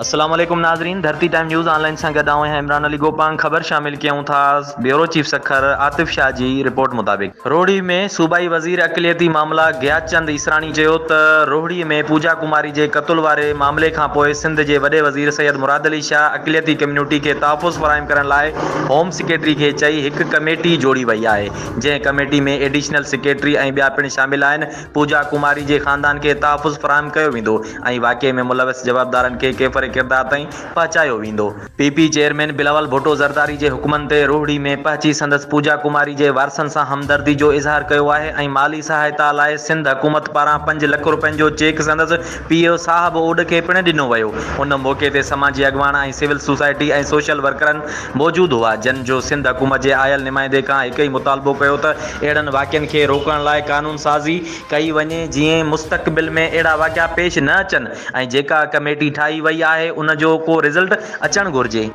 अस्सलाम वालेकुम नाजरीन, धरती टाइम न्यूज़ ऑनलाइन से गॾु हैं इमरान अली गोपांग। ख़बर शामिल कयूं था bureau chief Sukkur Atif Shah ji report मुताबिक़ रोहड़ी में सूबाई वज़ीर अक़लियती मामला गयाचंद ईसरानी चयो त रोहड़ी में पूजा कुमारी के क़त्ल वारे मामले खां पोइ सिंध के वॾे वज़ीर सैयद मुराद अली शाह अक़लियती कम्यूनिटी के तहफ़ुज़ फ़राहम करण लाइ होम सेक्रेटरी के चई हिक कमेटी जोड़ी वई आहे। जंहिं कमेटी में एडिशनल सेक्रेटरी ऐं ॿिया पिण शामिल आहिनि। पूजा कुमारी के ख़ानदान के तहफ़ुज़ फ़राहम कयो वेंदो ऐं वाक़े में मुलविस जवाबदारनि के केफ़र किरदार ताईं पहुचायो वेंदो। पीपी चेयरमैन बिलावल भुट्टो ज़रदारी के हुक्मन ते रोहड़ी में पहुची संदसि पूजा कुमारी के वारसनि सां हमदर्दी जो इज़हार किया है ऐं माली सहायता लाइ सिंध हुकूमत पारां 5 लाख रुपयनि जो चेक संदसि पीओ साहब ओड के पिण ॾिनो वियो। उन मौके ते समाजी अॻवान ऐं सिविल सोसाइटी ऐं सोशल वर्करनि मौजूद हुआ, जन जो सिंध हुकूमत के आयल नुमाइंदे का एक ही मुतालबो किया त अहिड़नि वाक़िअनि खे रोकण लाइ कानून साज़ी कई वञे जीअं मुस्तक़बिल में अहिड़ा वाक़िआ पेश न अचनि ऐं जेका कमेटी ठाही वई आहे उन जो को रिज़ल्ट अचणु घुरिजे।